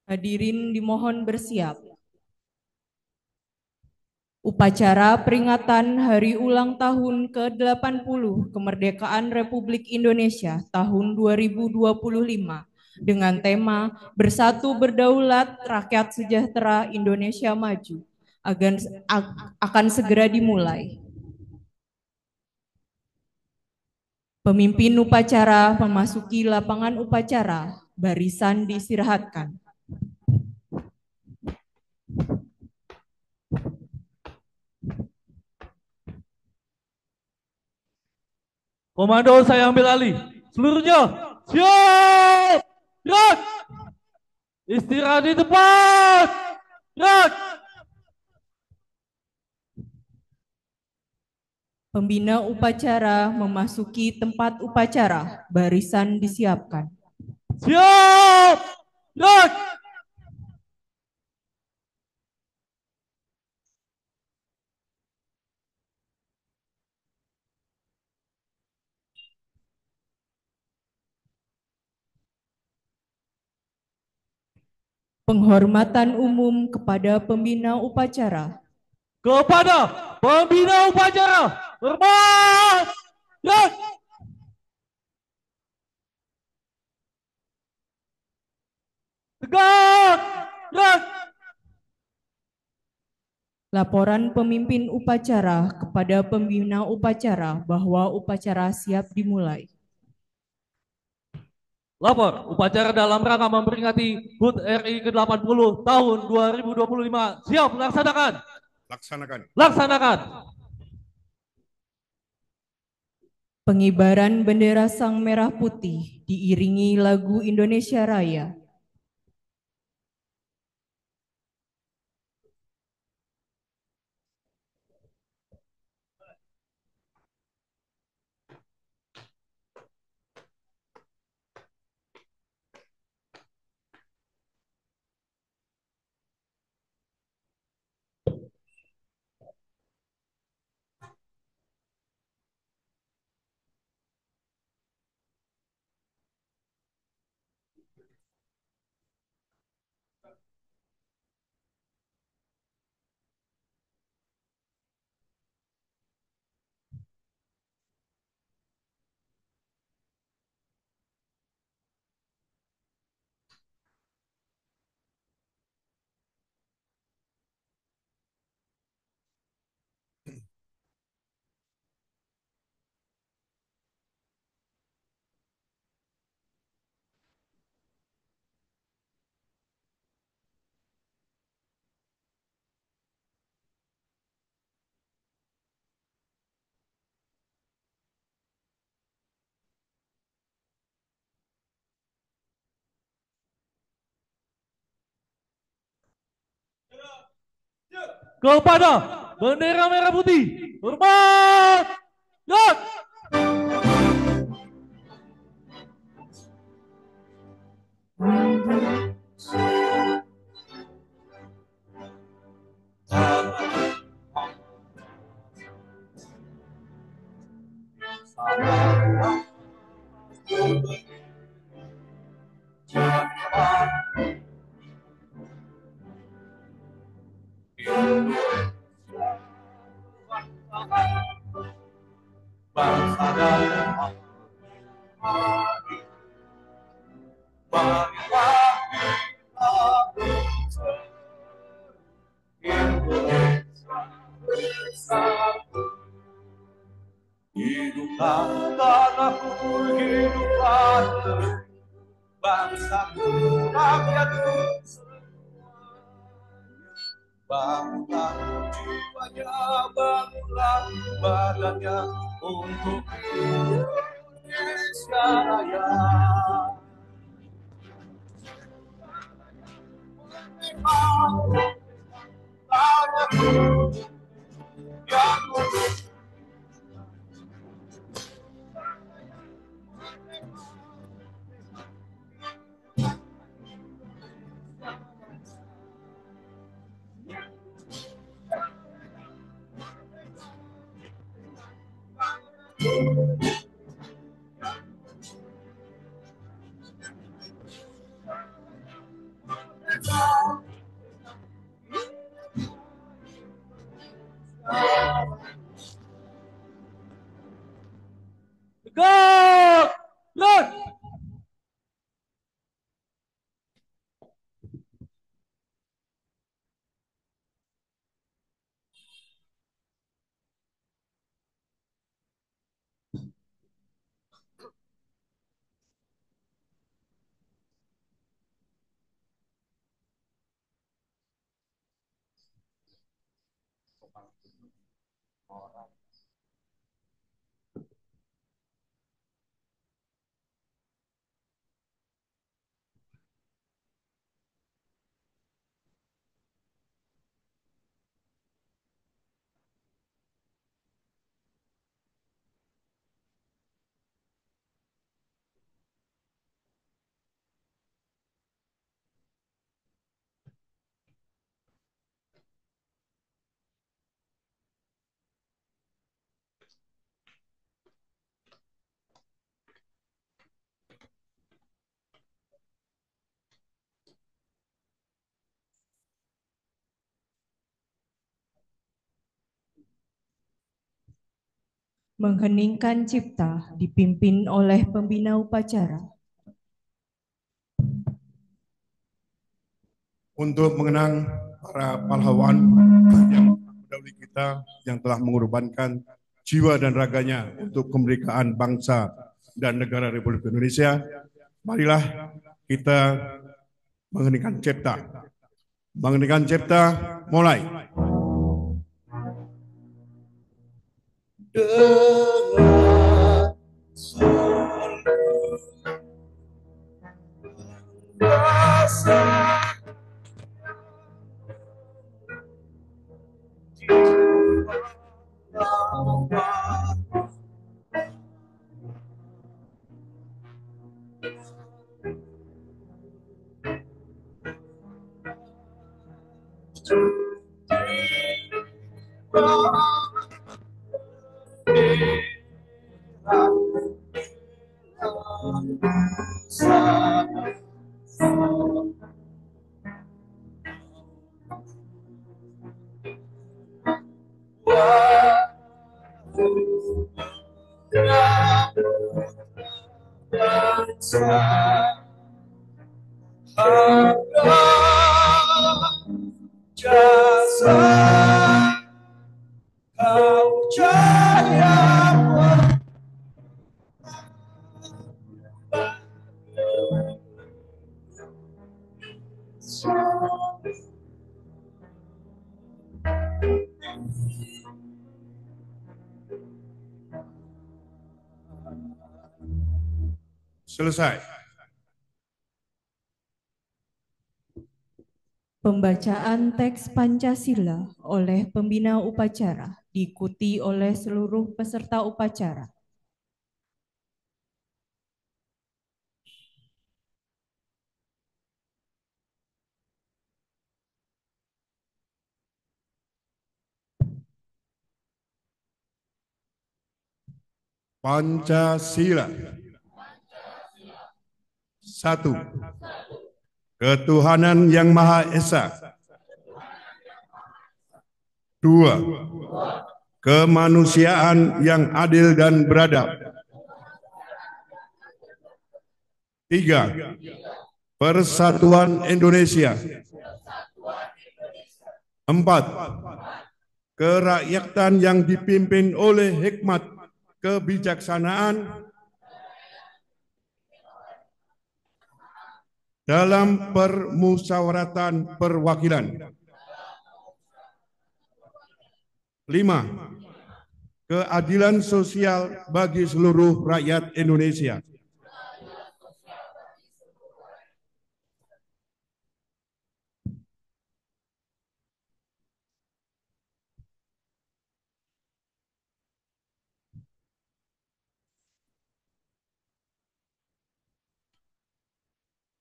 Hadirin dimohon bersiap. Upacara peringatan Hari Ulang Tahun ke-80 Kemerdekaan Republik Indonesia tahun 2025 dengan tema Bersatu Berdaulat Rakyat Sejahtera Indonesia Maju akan segera dimulai. Pemimpin upacara memasuki lapangan upacara, barisan diistirahatkan. Komando saya ambil alih. Seluruhnya siap. Gerak. Istirahat di tempat. Gerak. Pembina upacara memasuki tempat upacara, barisan disiapkan. Siap. Gerak. Penghormatan umum kepada pembina upacara. Kepada pembina upacara. Hormat. Gerak. Tegak. Gerak. Laporan pemimpin upacara kepada pembina upacara bahwa upacara siap dimulai. Lapor, upacara dalam rangka memperingati HUT RI ke-80 tahun 2025. Siap, laksanakan. Laksanakan. Laksanakan. Pengibaran bendera Sang Merah Putih diiringi lagu Indonesia Raya. Kepada bendera merah putih. Hormat. Gerak. Bangsa dan hiduplah tanahku, hiduplah bangsaku, rakyatku semuanya. Bangunlah jiwanya, bangunlah badannya untuk Indonesia Raya. Yang Mengheningkan cipta dipimpin oleh pembina upacara. Untuk mengenang para pahlawan yang mendahului kita yang telah mengorbankan jiwa dan raganya untuk kemerdekaan bangsa dan negara Republik Indonesia, marilah kita mengheningkan cipta. Mengheningkan cipta, mulai. Dengan seluruh rasa jasa kau jaya. Selesai. Pembacaan teks Pancasila oleh pembina upacara diikuti oleh seluruh peserta upacara. Pancasila. 1. Ketuhanan yang Maha Esa. 2. Kemanusiaan yang adil dan beradab. 3. Persatuan Indonesia. 4. Kerakyatan yang dipimpin oleh hikmat kebijaksanaan dalam permusyawaratan perwakilan. 5. Keadilan sosial bagi seluruh rakyat Indonesia.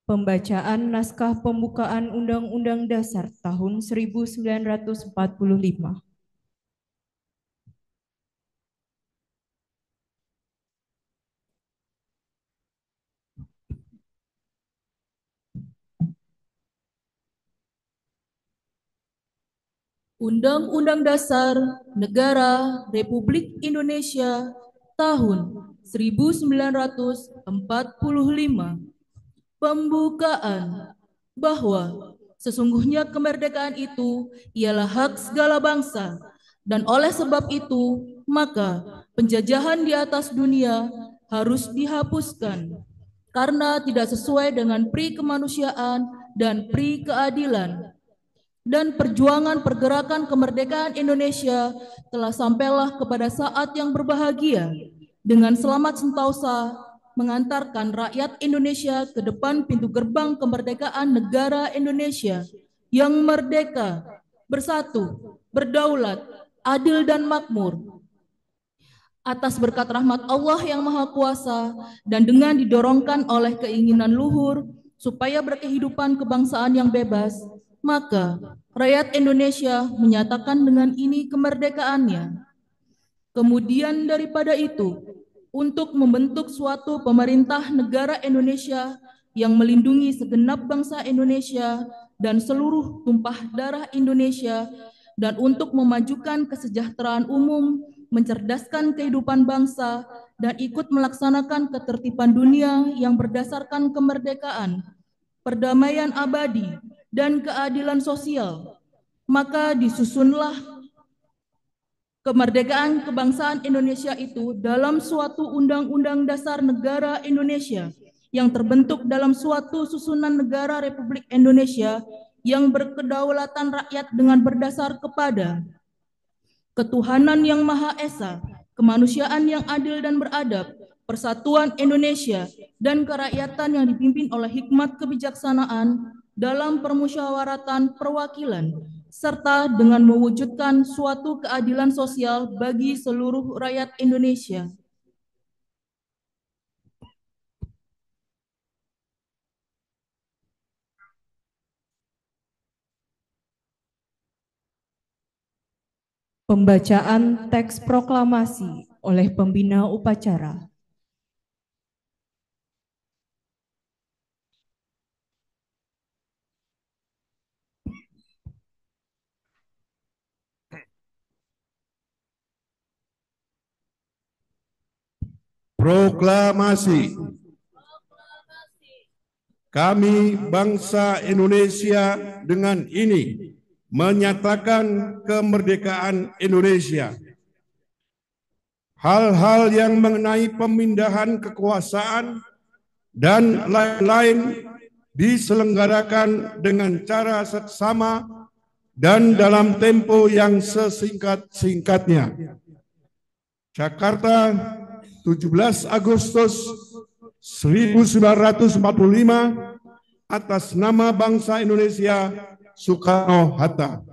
Pembacaan naskah pembukaan Undang-Undang Dasar tahun 1945. Undang-Undang Dasar Negara Republik Indonesia tahun 1945. Pembukaan bahwa sesungguhnya kemerdekaan itu ialah hak segala bangsa, dan oleh sebab itu maka penjajahan di atas dunia harus dihapuskan karena tidak sesuai dengan pri kemanusiaan dan pri keadilan. dan perjuangan pergerakan kemerdekaan Indonesia telah sampailah kepada saat yang berbahagia dengan selamat sentosa mengantarkan rakyat Indonesia ke depan pintu gerbang kemerdekaan negara Indonesia yang merdeka, bersatu, berdaulat, adil dan makmur. Atas berkat rahmat Allah yang Maha Kuasa dan dengan didorongkan oleh keinginan luhur supaya berkehidupan kebangsaan yang bebas, maka rakyat Indonesia menyatakan dengan ini kemerdekaannya. Kemudian daripada itu, untuk membentuk suatu pemerintah negara Indonesia yang melindungi segenap bangsa Indonesia dan seluruh tumpah darah Indonesia, dan untuk memajukan kesejahteraan umum, mencerdaskan kehidupan bangsa, dan ikut melaksanakan ketertiban dunia yang berdasarkan kemerdekaan, perdamaian abadi, dan keadilan sosial, maka disusunlah kemerdekaan kebangsaan Indonesia itu dalam suatu Undang-Undang Dasar Negara Indonesia yang terbentuk dalam suatu susunan negara Republik Indonesia yang berkedaulatan rakyat dengan berdasar kepada ketuhanan yang Maha Esa, kemanusiaan yang adil dan beradab, persatuan Indonesia, dan kerakyatan yang dipimpin oleh hikmat kebijaksanaan dalam permusyawaratan perwakilan, serta dengan mewujudkan suatu keadilan sosial bagi seluruh rakyat Indonesia. Pembacaan teks proklamasi oleh pembina upacara. Proklamasi. Kami bangsa Indonesia dengan ini menyatakan kemerdekaan Indonesia. Hal-hal yang mengenai pemindahan kekuasaan dan lain-lain diselenggarakan dengan cara seksama dan dalam tempo yang sesingkat-singkatnya. Jakarta, 17 Agustus 1945, atas nama bangsa Indonesia, Soekarno-Hatta.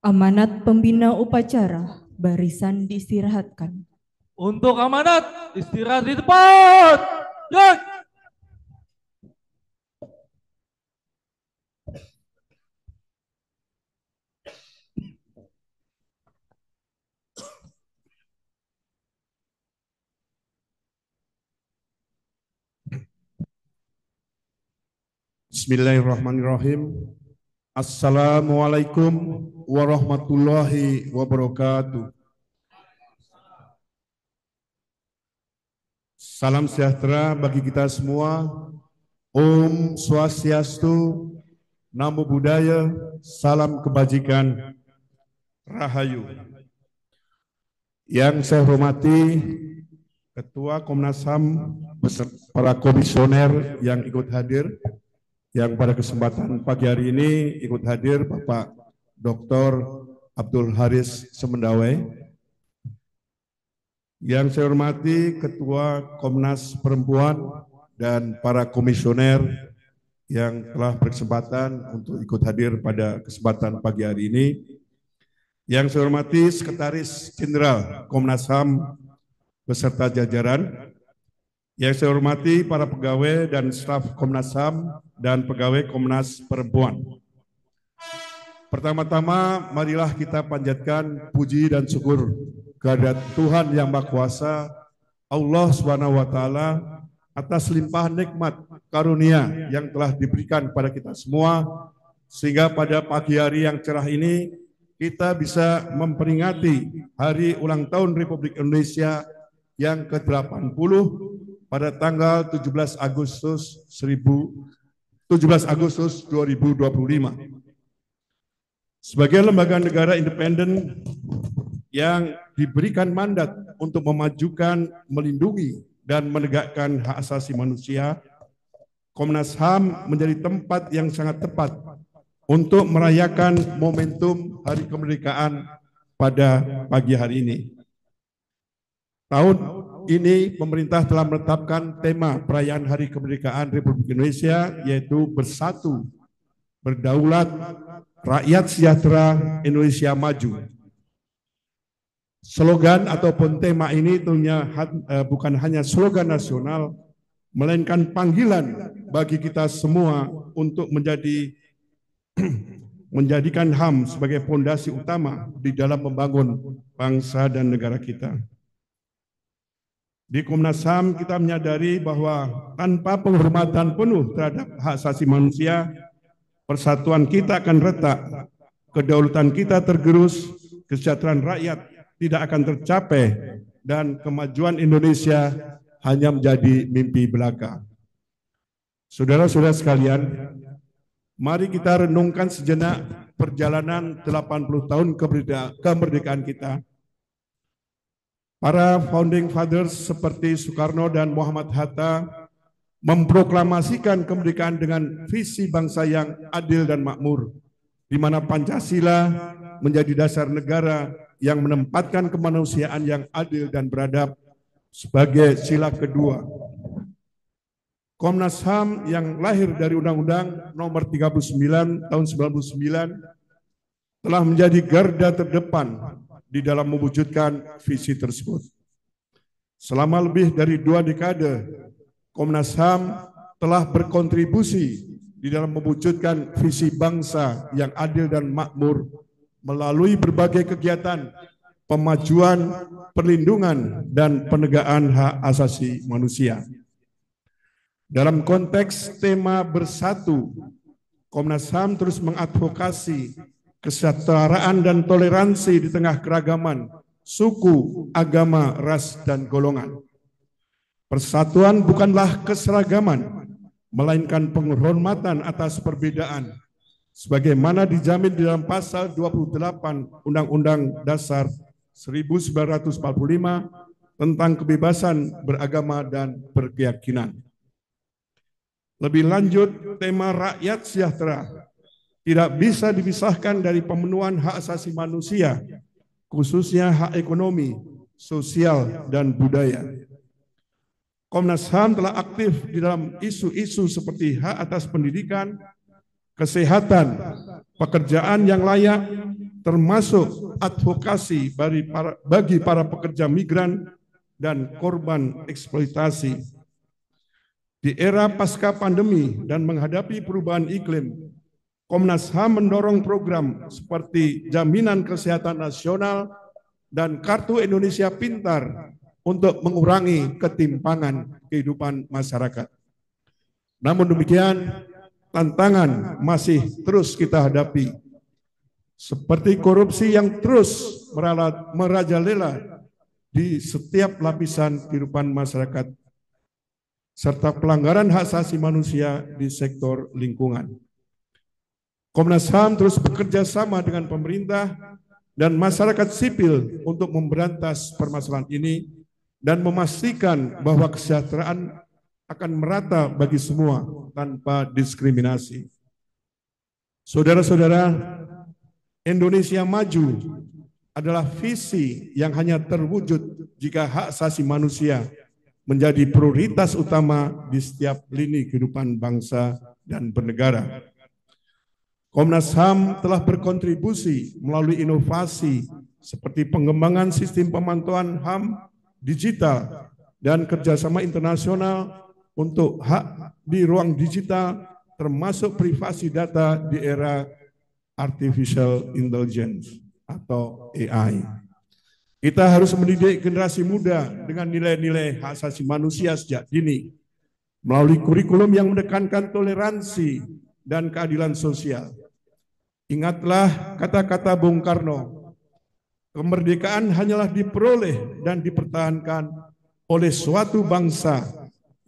Amanat pembina upacara, barisan diistirahatkan. Untuk amanat, istirahat di tempat. Yuk. Bismillahirrahmanirrahim. Assalamualaikum warahmatullahi wabarakatuh. Salam sejahtera bagi kita semua. Om Swastiastu, Namo Buddhaya, salam kebajikan, Rahayu. Yang saya hormati Ketua Komnas HAM, para komisioner yang ikut hadir, yang pada kesempatan pagi hari ini ikut hadir Bapak Dr. Abdul Haris Semendawai. Yang saya hormati Ketua Komnas Perempuan dan para komisioner yang telah berkesempatan untuk ikut hadir pada kesempatan pagi hari ini. Yang saya hormati Sekretaris Jenderal Komnas HAM beserta jajaran. Yang saya hormati para pegawai dan staf Komnas HAM dan pegawai Komnas Perempuan. Pertama-tama marilah kita panjatkan puji dan syukur kehadirat Tuhan Yang Maha Kuasa, Allah Subhanahu wa taala, atas limpahan nikmat karunia yang telah diberikan pada kita semua, sehingga pada pagi hari yang cerah ini kita bisa memperingati hari ulang tahun Republik Indonesia yang ke-80 pada tanggal 17 Agustus 2025. Sebagai lembaga negara independen yang diberikan mandat untuk memajukan, melindungi, dan menegakkan hak asasi manusia, Komnas HAM menjadi tempat yang sangat tepat untuk merayakan momentum Hari Kemerdekaan pada pagi hari ini. Tahun ini pemerintah telah menetapkan tema perayaan Hari Kemerdekaan Republik Indonesia, yaitu Bersatu, Berdaulat, Rakyat Sejahtera, Indonesia Maju. Slogan ataupun tema ini tentunya bukan hanya slogan nasional, melainkan panggilan bagi kita semua untuk menjadikan HAM sebagai fondasi utama di dalam membangun bangsa dan negara kita. Di Komnas HAM kita menyadari bahwa tanpa penghormatan penuh terhadap hak asasi manusia, persatuan kita akan retak, kedaulatan kita tergerus, kesejahteraan rakyat tidak akan tercapai, dan kemajuan Indonesia hanya menjadi mimpi belaka. Saudara-saudara sekalian, mari kita renungkan sejenak perjalanan 80 tahun kemerdekaan kita. Para founding fathers seperti Soekarno dan Muhammad Hatta memproklamasikan kemerdekaan dengan visi bangsa yang adil dan makmur, di mana Pancasila menjadi dasar negara yang menempatkan kemanusiaan yang adil dan beradab sebagai sila kedua. Komnas HAM yang lahir dari Undang-Undang Nomor 39 Tahun 99 telah menjadi garda terdepan di dalam mewujudkan visi tersebut. Selama lebih dari 2 dekade, Komnas HAM telah berkontribusi di dalam mewujudkan visi bangsa yang adil dan makmur melalui berbagai kegiatan pemajuan, perlindungan, dan penegakan hak asasi manusia. Dalam konteks tema Bersatu, Komnas HAM terus mengadvokasi kesetaraan dan toleransi di tengah keragaman suku, agama, ras, dan golongan. Persatuan bukanlah keseragaman, melainkan penghormatan atas perbedaan, sebagaimana dijamin di dalam pasal 28 Undang-Undang Dasar 1945 tentang kebebasan beragama dan berkeyakinan. Lebih lanjut, tema rakyat sejahtera tidak bisa dipisahkan dari pemenuhan hak asasi manusia, khususnya hak ekonomi, sosial, dan budaya. Komnas HAM telah aktif di dalam isu-isu seperti hak atas pendidikan, kesehatan, pekerjaan yang layak, termasuk advokasi bagi para pekerja migran dan korban eksploitasi. Di era pasca pandemi dan menghadapi perubahan iklim, Komnas HAM mendorong program seperti Jaminan Kesehatan Nasional dan Kartu Indonesia Pintar untuk mengurangi ketimpangan kehidupan masyarakat. Namun demikian, tantangan masih terus kita hadapi, seperti korupsi yang terus merajalela di setiap lapisan kehidupan masyarakat, serta pelanggaran hak asasi manusia di sektor lingkungan. Komnas HAM terus bekerja sama dengan pemerintah dan masyarakat sipil untuk memberantas permasalahan ini dan memastikan bahwa kesejahteraan akan merata bagi semua tanpa diskriminasi. Saudara-saudara, Indonesia Maju adalah visi yang hanya terwujud jika hak asasi manusia menjadi prioritas utama di setiap lini kehidupan bangsa dan bernegara. Komnas HAM telah berkontribusi melalui inovasi seperti pengembangan sistem pemantauan HAM digital dan kerjasama internasional untuk hak di ruang digital, termasuk privasi data di era artificial intelligence atau AI. Kita harus mendidik generasi muda dengan nilai-nilai hak asasi manusia sejak dini melalui kurikulum yang menekankan toleransi dan keadilan sosial. Ingatlah kata-kata Bung Karno, kemerdekaan hanyalah diperoleh dan dipertahankan oleh suatu bangsa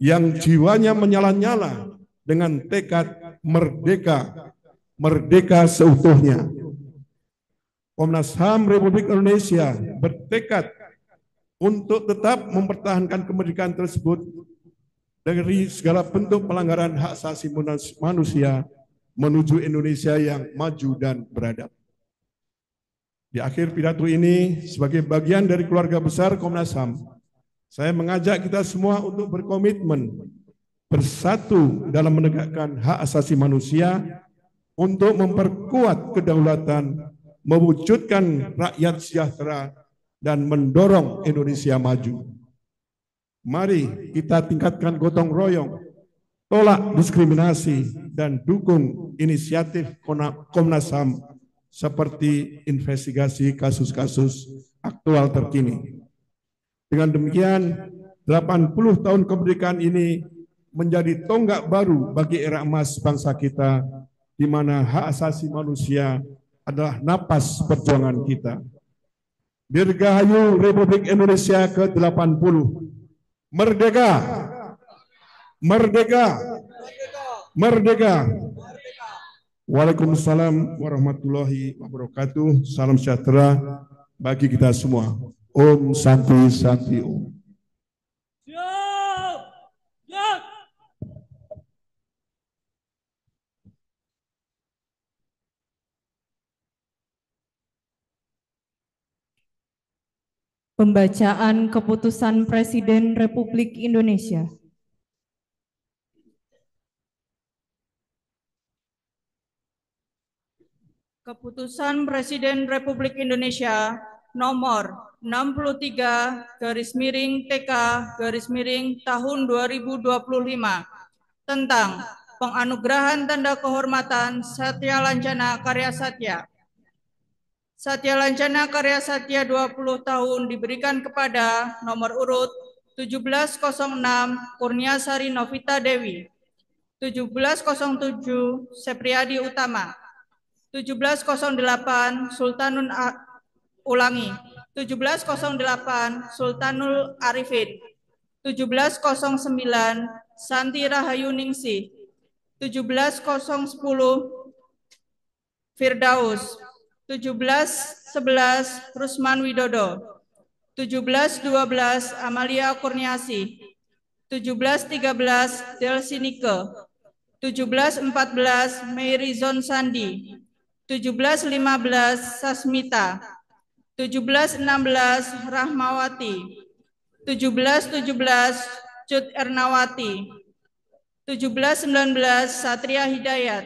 yang jiwanya menyala-nyala dengan tekad merdeka, merdeka seutuhnya. Komnas HAM Republik Indonesia bertekad untuk tetap mempertahankan kemerdekaan tersebut dari segala bentuk pelanggaran hak asasi manusia menuju Indonesia yang maju dan beradab. Di akhir pidato ini, sebagai bagian dari keluarga besar Komnas HAM, saya mengajak kita semua untuk berkomitmen bersatu dalam menegakkan hak asasi manusia untuk memperkuat kedaulatan, mewujudkan rakyat sejahtera, dan mendorong Indonesia maju. Mari kita tingkatkan gotong royong, tolak diskriminasi, dan dukung inisiatif Komnas HAM seperti investigasi kasus-kasus aktual terkini. Dengan demikian, 80 tahun kemerdekaan ini menjadi tonggak baru bagi era emas bangsa kita, di mana hak asasi manusia adalah napas perjuangan kita. Dirgahayu Republik Indonesia ke-80. Merdeka! Merdeka! Merdeka! Waalaikumsalam warahmatullahi wabarakatuh. Salam sejahtera bagi kita semua. Om Santi Santi Om. Siap! Siap! Pembacaan Keputusan Presiden Republik Indonesia. Keputusan Presiden Republik Indonesia nomor 63/TK/tahun 2025 tentang penganugerahan tanda kehormatan Satya Lancana Karya Satya. Satya Lancana Karya Satya 20 tahun diberikan kepada nomor urut 1706 Kurniasari Novita Dewi, 1707 Sepriadi Utama, 1708 Sultanul Ulangi, 1708 Sultanul Arifin, 1709 Santi Rahayu Ningsih, 1710 Firdaus, 1711 Rusman Widodo, 1712 Amalia Kurniasi, 1713 Delsi Nike, 1714 Meirizon Sandi, 1715 Sasmita, 1716 Rahmawati, 1717 Cut Ernawati, 1719 Satria Hidayat,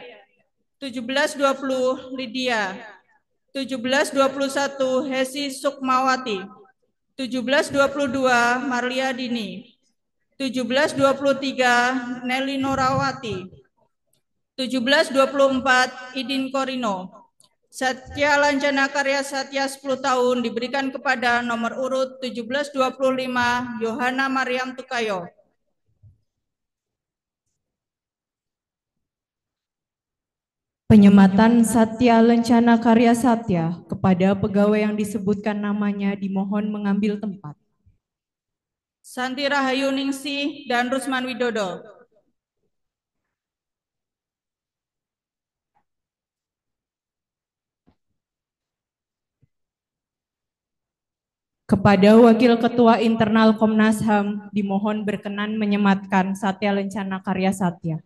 1720 Lydia, 1721 Hesi Sukmawati, 1722 Marlia Dini, 1723 Nelly Norawati, 1724 Idin Korino. Satya Lancana Karya Satya 10 tahun diberikan kepada nomor urut 1725 Yohana Mariam Tukayo. Penyematan Satya Lancana Karya Satya kepada pegawai yang disebutkan namanya dimohon mengambil tempat. Santi Rahayu Ningsih dan Rusman Widodo. Kepada Wakil Ketua Internal Komnas HAM dimohon berkenan menyematkan Satya Lancana Karya Satya.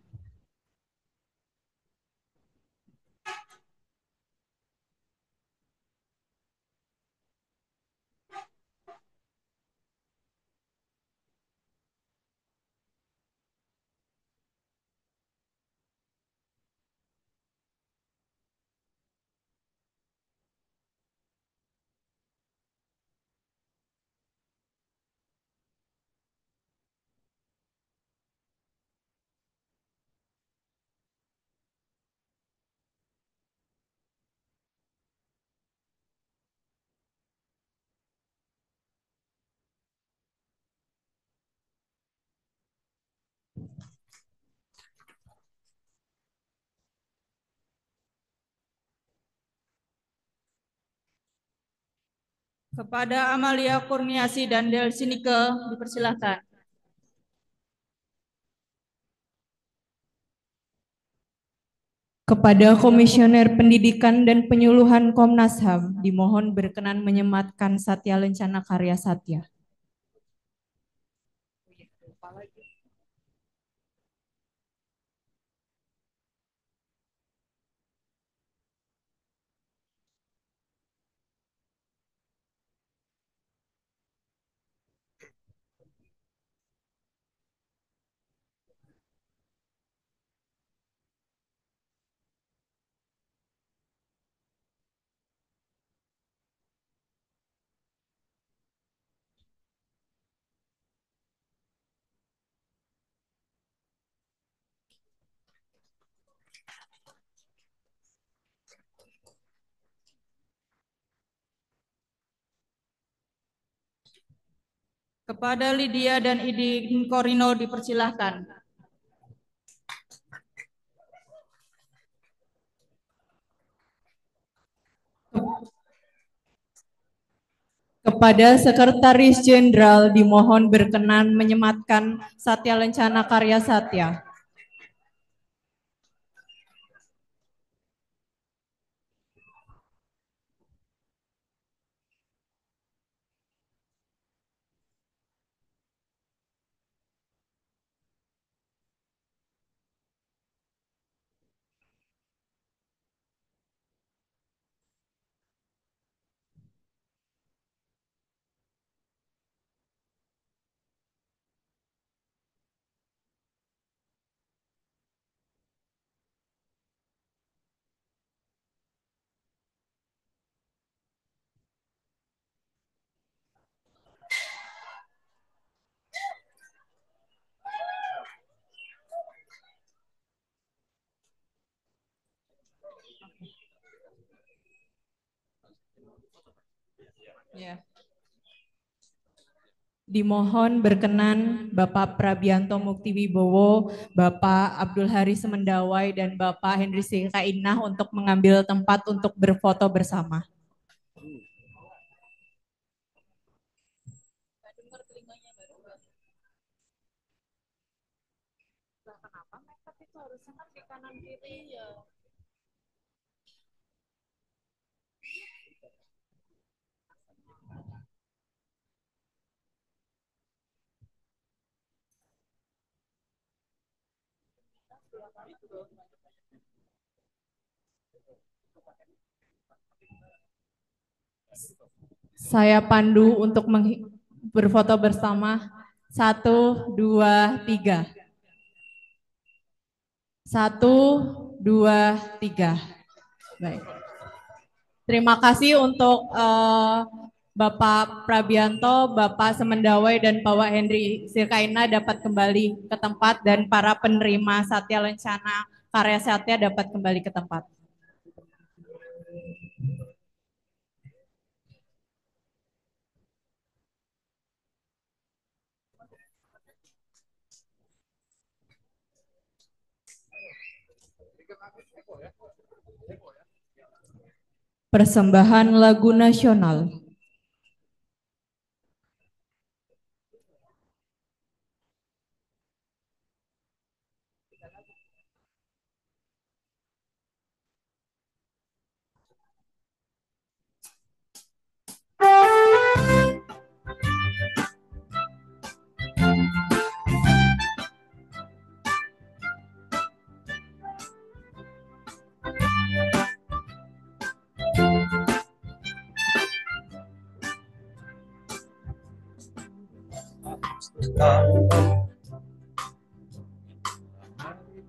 Kepada Amalia Kurniasi dan Delsi Nike dipersilahkan. Kepada Komisioner Pendidikan dan Penyuluhan Komnas HAM, dimohon berkenan menyematkan Satya Lencana Karya Satya. Kepada Lydia dan Idin Korino dipersilahkan. Kepada Sekretaris Jenderal dimohon berkenan menyematkan Satya Lencana Karya Satya. Ya. Dimohon berkenan Bapak Prabianto Muktiwibowo, Bapak Abdul Haris Semendawai, dan Bapak Henry Sikainah untuk mengambil tempat untuk berfoto bersama. Kenapa makeup itu harusnya kan di kanan kiri ya? Saya pandu untuk berfoto bersama. 1, 2, 3. 1, 2, 3. Baik. Terima kasih untuk Bapak Prabianto, Bapak Semendawai, dan Bapak Henry Sirkaina dapat kembali ke tempat, dan para penerima Satya Lencana Karya Satya dapat kembali ke tempat. Persembahan lagu nasional.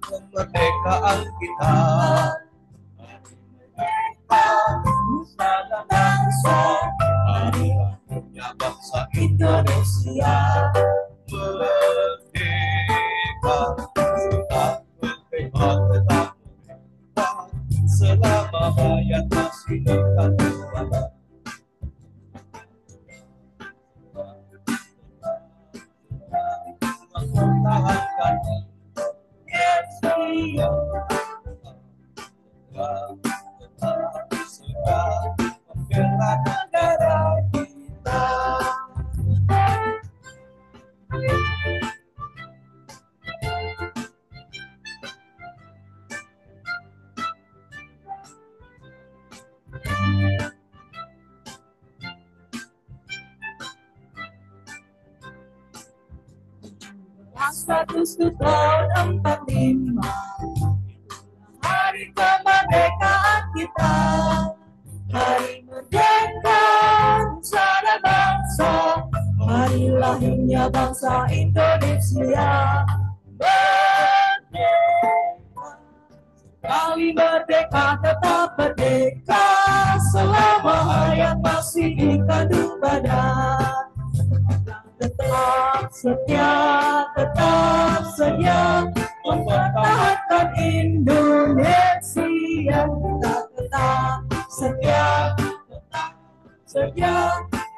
Kemerdekaan kita, Nusa dan bangsa, hari lahirnya bangsa Indonesia. Merdeka, sudah merdeka, tetap merdeka, selama rakyat masih di kandungan. Mempertahankan membela negara kita. 1945. Hari kemerdekaan kita, hari merdeka nusa dan bangsa, hari lahirnya bangsa Indonesia. Merdeka, kami merdeka tetap merdeka, selama hayat masih di kandung badan. Tetap setia mempertahankan Indonesia. Kita tetap setia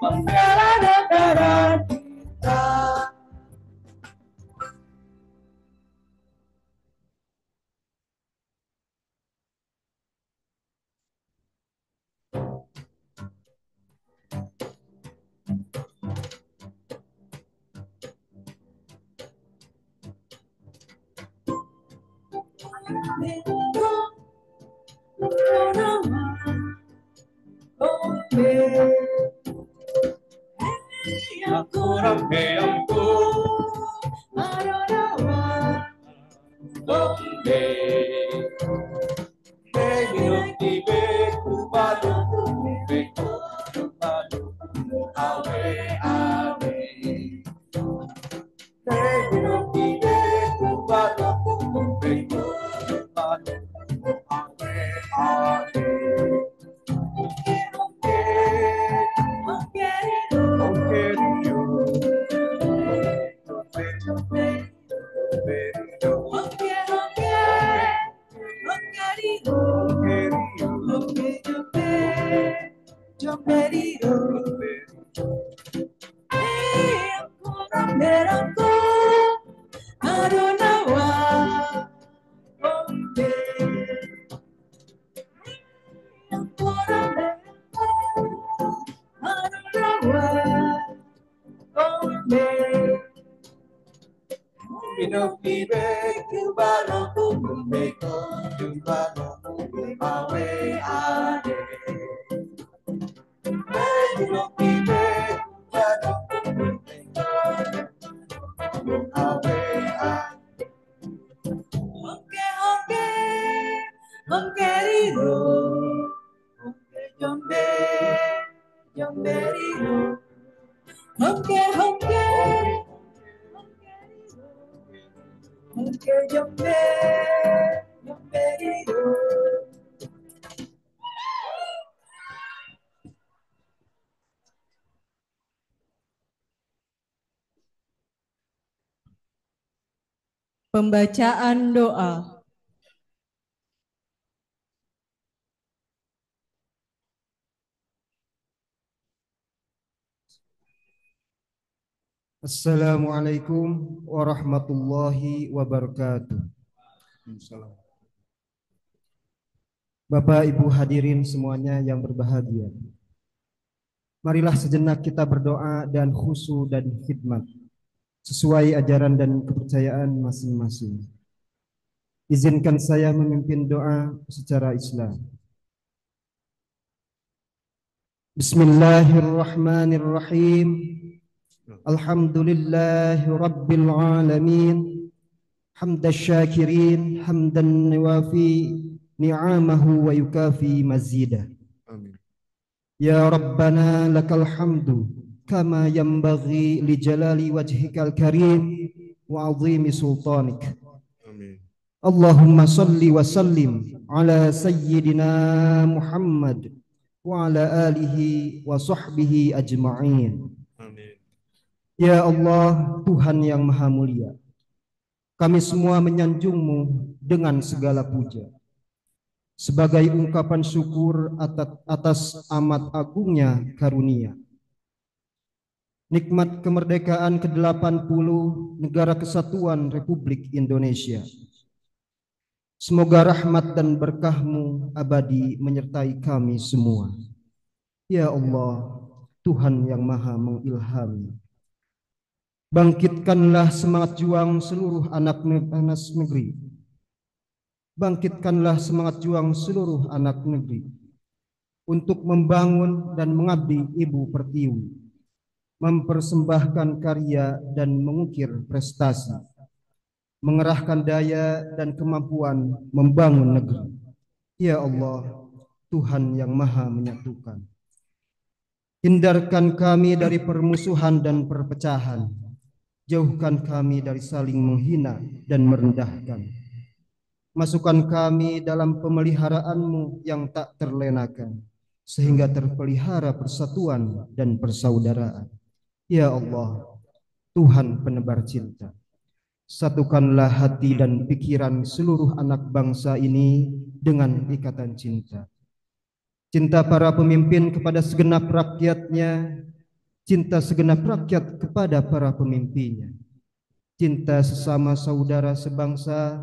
membela negara kita. Pembacaan doa. Assalamualaikum warahmatullahi wabarakatuh. Bapak Ibu hadirin semuanya yang berbahagia. Marilah sejenak kita berdoa dan khusyuk dan khidmat sesuai ajaran dan kepercayaan masing-masing. Izinkan saya memimpin doa secara Islam. Bismillahirrahmanirrahim. Alhamdulillahi rabbil alamin. Hamdash syakirin hamdan niwafi ni'amahu wa yukafi mazidah. Amin. Ya Rabbana lakal hamdu kama yanbaghi li jalali wajhikal karim wa azimi sultanik. Amin. Allahumma salli wa sallim ala sayyidina Muhammad wa ala alihi wa sahbihi ajma'in. Amin. Ya Allah, Tuhan yang maha mulia, kami semua menyanjungmu dengan segala puja sebagai ungkapan syukur atas amat agungnya karunia. Nikmat kemerdekaan ke-80 Negara Kesatuan Republik Indonesia. Semoga rahmat dan berkah-Mu abadi menyertai kami semua. Ya Allah, Tuhan yang maha mengilhami. Bangkitkanlah semangat juang seluruh anak negeri. Bangkitkanlah semangat juang seluruh anak negeri untuk membangun dan mengabdi Ibu Pertiwi, mempersembahkan karya dan mengukir prestasi mengerahkan daya dan kemampuan membangun negeri. Ya Allah, Tuhan yang Maha Menyatukan. Hindarkan kami dari permusuhan dan perpecahan. Jauhkan kami dari saling menghina dan merendahkan. Masukkan kami dalam pemeliharaanmu yang tak terlenakan, sehingga terpelihara persatuan dan persaudaraan. Ya Allah, Tuhan penebar cinta, satukanlah hati dan pikiran seluruh anak bangsa ini dengan ikatan cinta. Cinta para pemimpin kepada segenap rakyatnya, cinta segenap rakyat kepada para pemimpinnya, cinta sesama saudara sebangsa,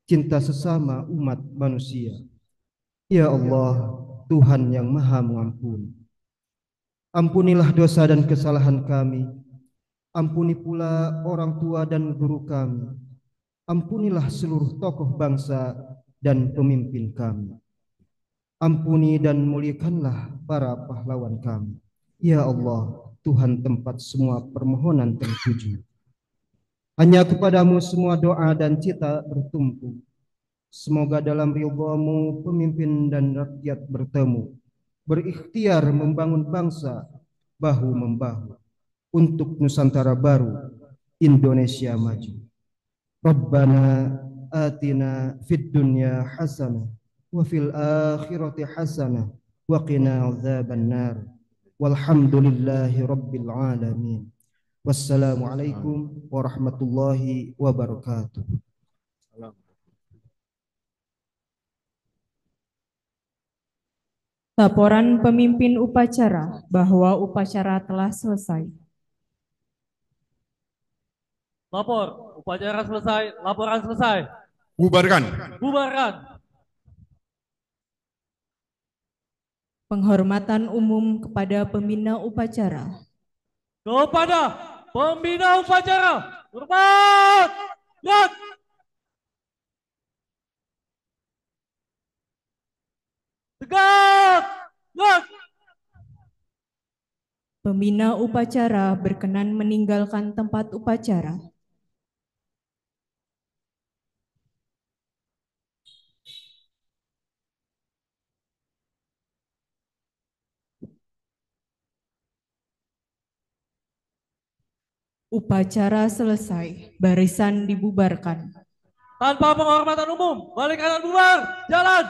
cinta sesama umat manusia. Ya Allah, Tuhan yang Maha Mengampuni, ampunilah dosa dan kesalahan kami. Ampuni pula orang tua dan guru kami. Ampunilah seluruh tokoh bangsa dan pemimpin kami. Ampuni dan muliakanlah para pahlawan kami. Ya Allah, Tuhan tempat semua permohonan terpuji. Hanya kepadamu semua doa dan cita bertumpu. Semoga dalam ridha-Mu pemimpin dan rakyat bertemu, berikhtiar membangun bangsa bahu-membahu untuk Nusantara baru, Indonesia maju. Rabbana atina fid dunya hasanah wa fil akhirati hasanah wa qina adzabannar. Walhamdulillahi rabbil alamin. Wassalamualaikum warahmatullahi wabarakatuh. Laporan pemimpin upacara bahwa upacara telah selesai. Lapor, upacara selesai, laporan selesai. Bubarkan. Bubarkan. Penghormatan umum kepada pembina upacara. Kepada pembina upacara, hormat. Gerak. Tegak. Gerak. Pembina upacara berkenan meninggalkan tempat upacara. Upacara selesai, barisan dibubarkan. Tanpa penghormatan umum, balik kanan bubar, jalan.